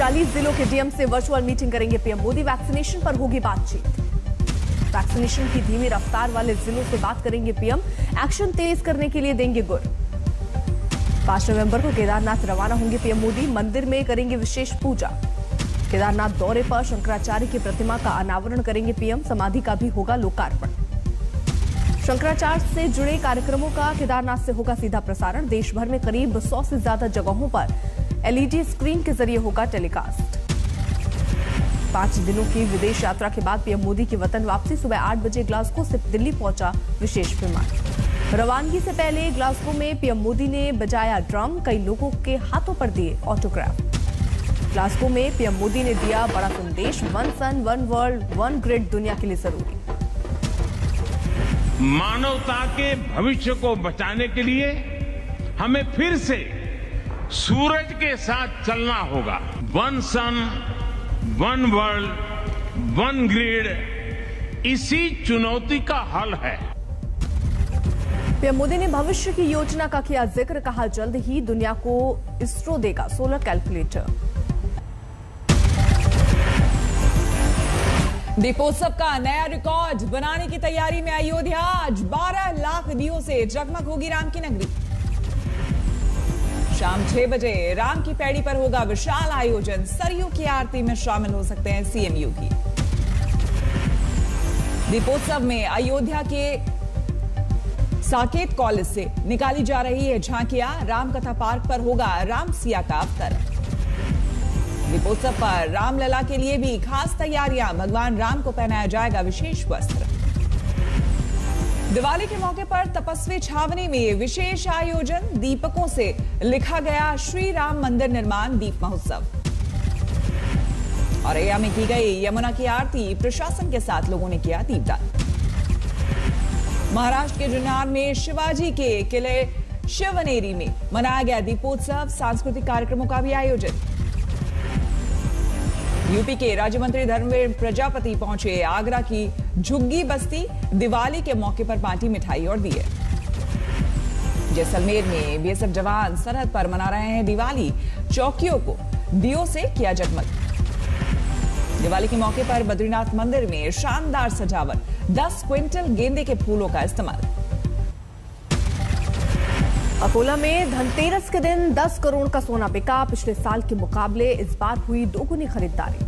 40 जिलों के डीएम से वर्चुअल मीटिंग करेंगे पीएम मोदी। वैक्सीनेशन पर होगी बातचीत। वैक्सीनेशन की धीमी रफ्तार वाले जिलों से बात करेंगे पीएम। एक्शन तेज करने के लिए देंगे गुर। 5 नवंबर को केदारनाथ रवाना होंगे पीएम मोदी। मंदिर में करेंगे विशेष पूजा। केदारनाथ दौरे पर शंकराचार्य की प्रतिमा का अनावरण करेंगे पीएम। समाधि का भी होगा लोकार्पण। शंकराचार्य से जुड़े कार्यक्रमों का केदारनाथ से होगा सीधा प्रसारण। देश भर में करीब 100 से ज्यादा जगहों पर एलईडी स्क्रीन के जरिए होगा टेलीकास्ट। 5 दिनों की विदेश यात्रा के बाद पीएम मोदी की वतन वापसी। सुबह 8 बजे ग्लासगो से दिल्ली पहुंचा विशेष विमान। रवानगी से पहले ग्लासगो में पीएम मोदी ने बजाया ड्रम। कई लोगों के हाथों पर दिए ऑटोग्राफ। ग्लासगो में पीएम मोदी ने दिया बड़ा संदेश। 1 सन 1 वर्ल्ड 1 ग्रिड दुनिया के लिए जरूरी। मानवता के भविष्य को बचाने के लिए हमें फिर से सूरज के साथ चलना होगा। 1 सन 1 वर्ल्ड 1 ग्रिड इसी चुनौती का हल है। पीएम मोदी ने भविष्य की योजना का किया जिक्र। कहा जल्द ही दुनिया को इसरो देगा सोलर कैलकुलेटर। दीपोत्सव का नया रिकॉर्ड बनाने की तैयारी में अयोध्या। आज 12 लाख दियों से जगमग होगी राम की नगरी। शाम 6 बजे राम की पैड़ी पर होगा विशाल आयोजन। सरयू की आरती में शामिल हो सकते हैं सीएम योगी। दीपोत्सव में अयोध्या के साकेत कॉलेज से निकाली जा रही है झांकियां। रामकथा पार्क पर होगा राम सिया का अवतरण। दीपोत्सव पर रामलला के लिए भी खास तैयारियां। भगवान राम को पहनाया जाएगा विशेष वस्त्र। दिवाली के मौके पर तपस्वी छावनी में विशेष आयोजन। दीपकों से लिखा गया श्री राम मंदिर निर्माण दीप महोत्सव। औरैया में की गई यमुना की आरती। प्रशासन के साथ लोगों ने किया दीपदान। महाराष्ट्र के जुन्नर में शिवाजी के किले शिवनेरी में मनाया गया दीपोत्सव। सांस्कृतिक कार्यक्रमों का भी आयोजन। यूपी के राज्य मंत्री धर्मेंद्र प्रजापति पहुंचे आगरा की झुग्गी बस्ती। दिवाली के मौके पर बांटी मिठाई और दिए। जैसलमेर में बीएसएफ जवान सरहद पर मना रहे हैं दिवाली। चौकियों को दियों से किया जगमग। दिवाली के मौके पर बद्रीनाथ मंदिर में शानदार सजावट। 10 क्विंटल गेंदे के फूलों का इस्तेमाल। अकोला में धनतेरस के दिन 10 करोड़ का सोना बिका। पिछले साल के मुकाबले इस बार हुई दोगुनी खरीदारी।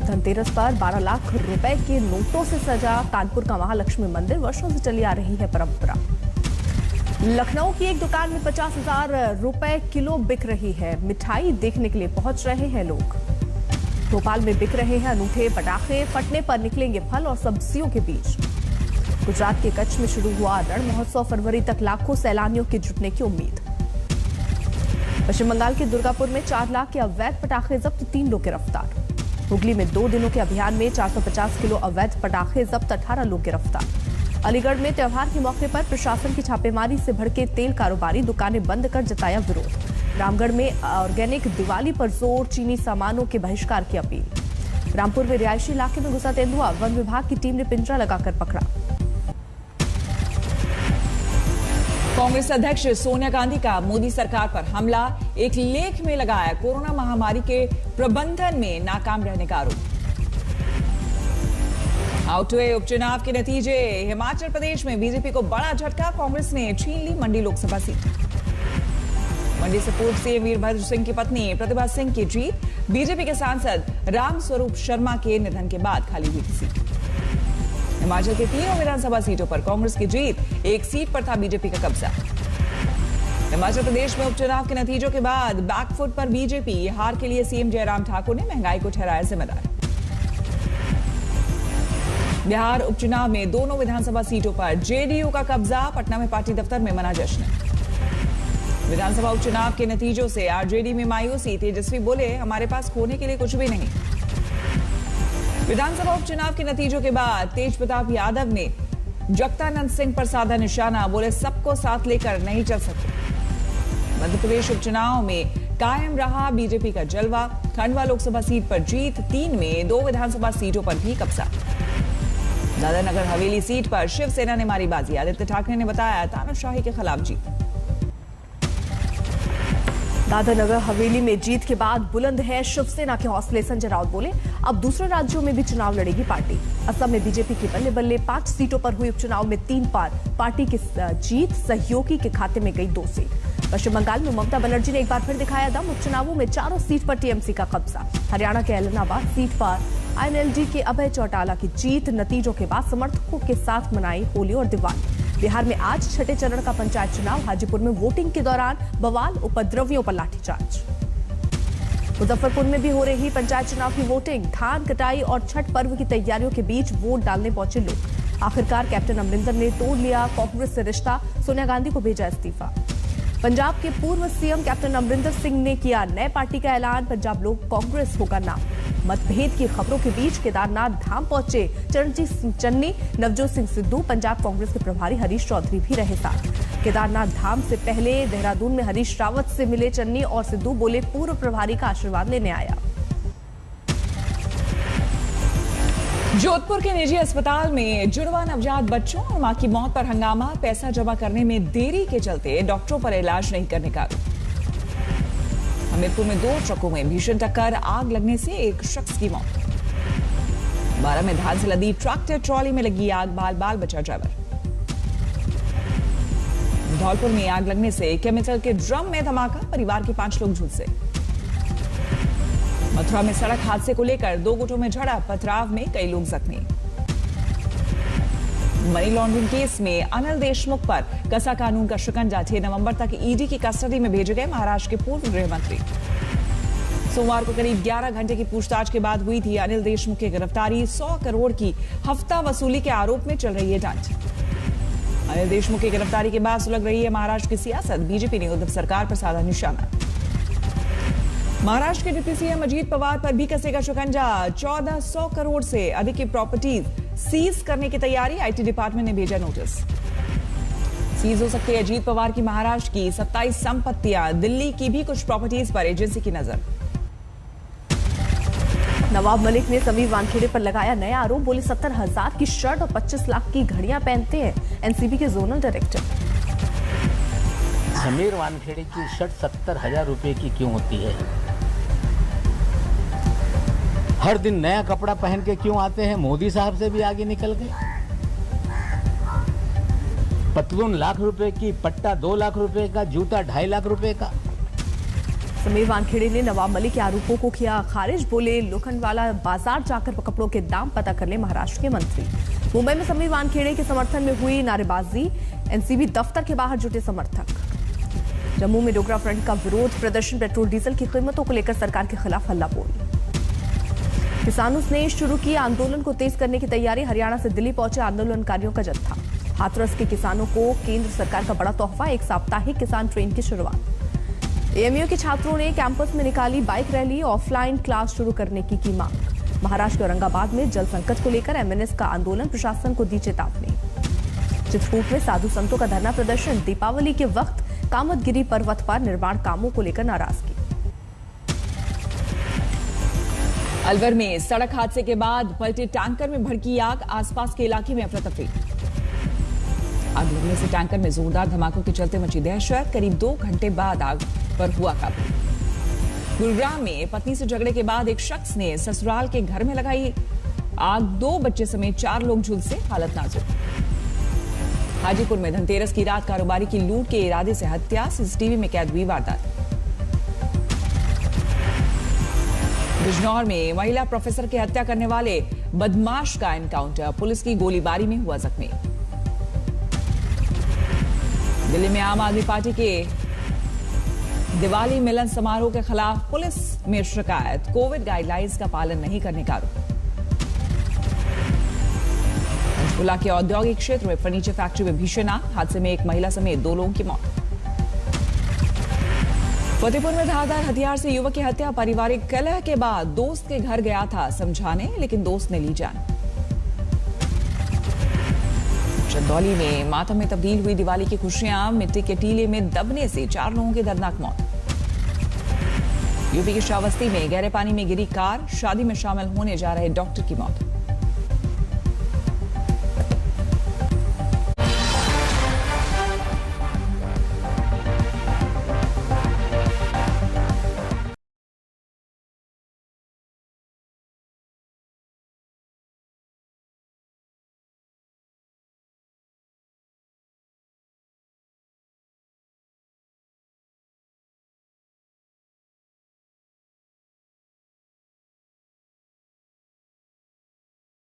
धनतेरस पर 12 लाख रुपए के नोटों से सजा कानपुर का महालक्ष्मी मंदिर। वर्षों से चली आ रही है परंपरा। लखनऊ की एक दुकान में 50,000 रुपए किलो बिक रही है। मिठाई देखने के लिए पहुंच रहे हैं लोग। भोपाल में बिक रहे हैं अनूठे पटाखे। फटने पर निकलेंगे फल और सब्जियों के बीज। गुजरात के कच्छ में शुरू हुआ रण महोत्सव। फरवरी तक लाखों सैलानियों के जुटने की उम्मीद। पश्चिम बंगाल के दुर्गापुर में 4 लाख के अवैध पटाखे जब्त। 3 लोग गिरफ्तार। हुगली में 2 दिनों के अभियान में 450 किलो अवैध पटाखे जब्त। 18 लोग गिरफ्तार। अलीगढ़ में त्योहार के मौके पर प्रशासन की छापेमारी से भड़के तेल कारोबारी। दुकानें बंद कर जताया विरोध। रामगढ़ में ऑर्गेनिक दिवाली पर जोर। चीनी सामानों के बहिष्कार की अपील। रामपुर में रिहायशी इलाके में घुसा तेंदुआ। वन विभाग की टीम ने पिंजरा लगाकर पकड़ा। कांग्रेस अध्यक्ष सोनिया गांधी का मोदी सरकार पर हमला। एक लेख में लगाया कोरोना महामारी के प्रबंधन में नाकाम रहने का आरोप। आउट हुए उपचुनाव के नतीजे। हिमाचल प्रदेश में बीजेपी को बड़ा झटका। कांग्रेस ने छीन ली मंडी लोकसभा सीट। मंडी से पूर्व सीएम वीरभद्र सिंह की पत्नी प्रतिभा सिंह की जीत। बीजेपी के सांसद रामस्वरूप शर्मा के निधन के बाद खाली हुई थी सीट। हिमाचल के 3 विधानसभा सीटों पर कांग्रेस की जीत। एक सीट पर था बीजेपी का कब्जा। हिमाचल प्रदेश में उपचुनाव के नतीजों के बाद बैकफुट पर बीजेपी। हार के लिए सीएम जयराम ठाकुर ने महंगाई को ठहराया जिम्मेदार। बिहार उपचुनाव में दोनों विधानसभा सीटों पर जेडीयू का कब्जा। पटना में पार्टी दफ्तर में मना जश्न। विधानसभा उपचुनाव के नतीजों से आरजेडी में मायूसी। तेजस्वी बोले हमारे पास खोने के लिए कुछ भी नहीं। विधानसभा उपचुनाव के नतीजों के बाद तेज प्रताप यादव ने जगदानंद सिंह पर साधा निशाना। बोले सबको साथ लेकर नहीं चल सकते। मध्य प्रदेश उपचुनाव में कायम रहा बीजेपी का जलवा। खंडवा लोकसभा सीट पर जीत। 3 में 2 विधानसभा सीटों पर भी कब्जा। दादरा नगर हवेली सीट पर शिवसेना ने मारी बाजी। आदित्य ठाकरे ने बताया तानाशाही के खिलाफ जीत। दादर नगर हवेली में जीत के बाद बुलंद है शिवसेना के हौसले। संजय राउत बोले, अब दूसरे राज्यों में भी चुनाव लड़ेगी पार्टी। असम में बीजेपी की बल्ले बल्ले 5 सीटों पर हुई उपचुनाव में 3 बार पार्टी की जीत, सहयोगी के खाते में गई 2 सीट। पश्चिम बंगाल में ममता बनर्जी ने एक बार फिर दिखाया दम। उपचुनावों में 4 सीट पर टीएमसी का कब्जा। हरियाणा के ऐलनाबाद सीट पर आईएनएलडी के अभय चौटाला की जीत। नतीजों के बाद समर्थकों के साथ मनाई होली और दिवाली। बिहार में आज छठे चरण का पंचायत चुनाव। हाजीपुर में वोटिंग के दौरान बवाल, उपद्रवियों पर लाठीचार्ज। मुजफ्फरपुर में भी हो रही पंचायत चुनाव की वोटिंग। धान कटाई और छठ पर्व की तैयारियों के बीच वोट डालने पहुंचे लोग। आखिरकार कैप्टन अमरिंदर ने तोड़ लिया कांग्रेस से रिश्ता। सोनिया गांधी को भेजा इस्तीफा। पंजाब के पूर्व सीएम कैप्टन अमरिंदर सिंह ने किया नए पार्टी का ऐलान। पंजाब लोक कांग्रेस होगा नाम। मतभेद की खबरों के बीच केदारनाथ धाम पहुंचे चरणजीत सिंह चन्नी, नवजोत सिंह सिद्धू। पंजाब कांग्रेस के प्रभारी हरीश चौधरी भी रहे साथ। केदारनाथ धाम से पहले देहरादून में हरीश रावत से मिले चन्नी और सिद्धू। बोले, पूर्व प्रभारी का आशीर्वाद लेने आया। जोधपुर के निजी अस्पताल में जुड़वा नवजात बच्चों और मां की मौत पर हंगामा। पैसा जमा करने में देरी के चलते डॉक्टरों पर इलाज नहीं करने का आरोप। हमीरपुर में 2 ट्रकों में भीषण टक्कर, आग लगने से एक शख्स की मौत। 12 में धान से लदी ट्रैक्टर ट्रॉली में लगी आग, बाल बाल बचा ड्राइवर। धौलपुर में आग लगने से केमिकल के ड्रम में धमाका, परिवार के 5 लोग झुलसे। मथुरा में सड़क हादसे को लेकर 2 गुटों में झड़प, पथराव में कई लोग जख्मी। मनी लॉन्ड्रिंग केस में अनिल देशमुख पर कसा कानून का शिकंजा। 6 नवंबर तक ईडी की कस्टडी में भेजे गए महाराष्ट्र के पूर्व गृह मंत्री। सोमवार को करीब 11 घंटे की पूछताछ के बाद हुई थी अनिल देशमुख की गिरफ्तारी। 100 करोड़ की हफ्ता वसूली के आरोप में चल रही है जांच। अनिल देशमुख की गिरफ्तारी के बाद सुलग रही है महाराष्ट्र की सियासत। बीजेपी ने उद्धव सरकार पर साधा निशाना। महाराष्ट्र के डिप्टी सीएम अजीत पवार पर भी कसेगा शिकंजा। 1400 करोड़ से अधिक की प्रॉपर्टीज सीज करने की तैयारी। आईटी डिपार्टमेंट ने भेजा नोटिस। सीज हो सकती है अजीत पवार की महाराष्ट्र की 27 संपत्तियां। दिल्ली की भी कुछ प्रॉपर्टीज पर एजेंसी की नजर। नवाब मलिक ने समीर वानखेड़े पर लगाया नया आरोप। बोले, 70,000 की शर्ट और 25 लाख की घड़ियां पहनते हैं एनसीबी के जोनल डायरेक्टर। समीर वानखेड़े की शर्ट 70,000 रुपए की क्यों होती है? हर दिन नया कपड़ा पहन के क्यों आते हैं? मोदी साहब से भी आगे निकल गए। पतलून लाख रुपए की, पट्टा 2 लाख रुपए का, जूता 2.5 लाख रुपए का। समीर वानखेड़े ने नवाब मलिक के आरोपों को किया खारिज। बोले, लोखंडवाला बाजार जाकर कपड़ों के दाम पता कर ले महाराष्ट्र के मंत्री। मुंबई में समीर वानखेड़े के समर्थन में हुई नारेबाजी। एनसीबी दफ्तर के बाहर जुटे समर्थक। जम्मू में डोगरा फ्रंट का विरोध प्रदर्शन। पेट्रोल डीजल की कीमतों को लेकर सरकार के खिलाफ हल्ला बोल। किसानों ने शुरू की आंदोलन को तेज करने की तैयारी। हरियाणा से दिल्ली पहुंचे आंदोलनकारियों का जत्था। हाथरस के किसानों को केंद्र सरकार का बड़ा तोहफा, एक साप्ताहिक किसान ट्रेन की शुरुआत। एएमयू के छात्रों ने कैंपस में निकाली बाइक रैली। ऑफलाइन क्लास शुरू करने की मांग। महाराष्ट्र के औरंगाबाद में जल संकट को लेकर एमएनएस का आंदोलन, प्रशासन को दी चेतावनी। चित्रकूट में साधु संतों का धरना प्रदर्शन। दीपावली के वक्त कामतगिरी पर्वत पर निर्माण कामों को लेकर नाराजगी। अलवर में सड़क हादसे के बाद पलटे टैंकर में भड़की आग। आसपास के इलाके में अफरा तफरी। आग लगने से टैंकर में जोरदार धमाकों के चलते मची दहशत। करीब 2 घंटे बाद आग पर हुआ काबू। गुरुग्राम में पत्नी से झगड़े के बाद एक शख्स ने ससुराल के घर में लगाई आग। 2 बच्चे समेत 4 लोग झुलसे, हालत नाजुक। हाजीपुर में धनतेरस की रात कारोबारी की लूट के इरादे से हत्या। सीसीटीवी में कैद हुई वारदात। बिजनौर में महिला प्रोफेसर की हत्या करने वाले बदमाश का एनकाउंटर। पुलिस की गोलीबारी में हुआ जख्मी। दिल्ली में आम आदमी पार्टी के दिवाली मिलन समारोह के खिलाफ पुलिस में शिकायत। कोविड गाइडलाइंस का पालन नहीं करने का आरोप। पंचकुला के औद्योगिक क्षेत्र में फर्नीचर फैक्ट्री में भीषण आग। हादसे में एक महिला समेत 2 लोगों की मौत। फतेहपुर में धारदार हथियार से युवक की हत्या। पारिवारिक कलह के बाद दोस्त के घर गया था समझाने, लेकिन दोस्त ने ली जान। चंदौली में मातम में तब्दील हुई दिवाली की खुशियां। मिट्टी के टीले में दबने से 4 लोगों की दर्दनाक मौत। यूपी के श्रावस्ती में गहरे पानी में गिरी कार। शादी में शामिल होने जा रहे डॉक्टर की मौत।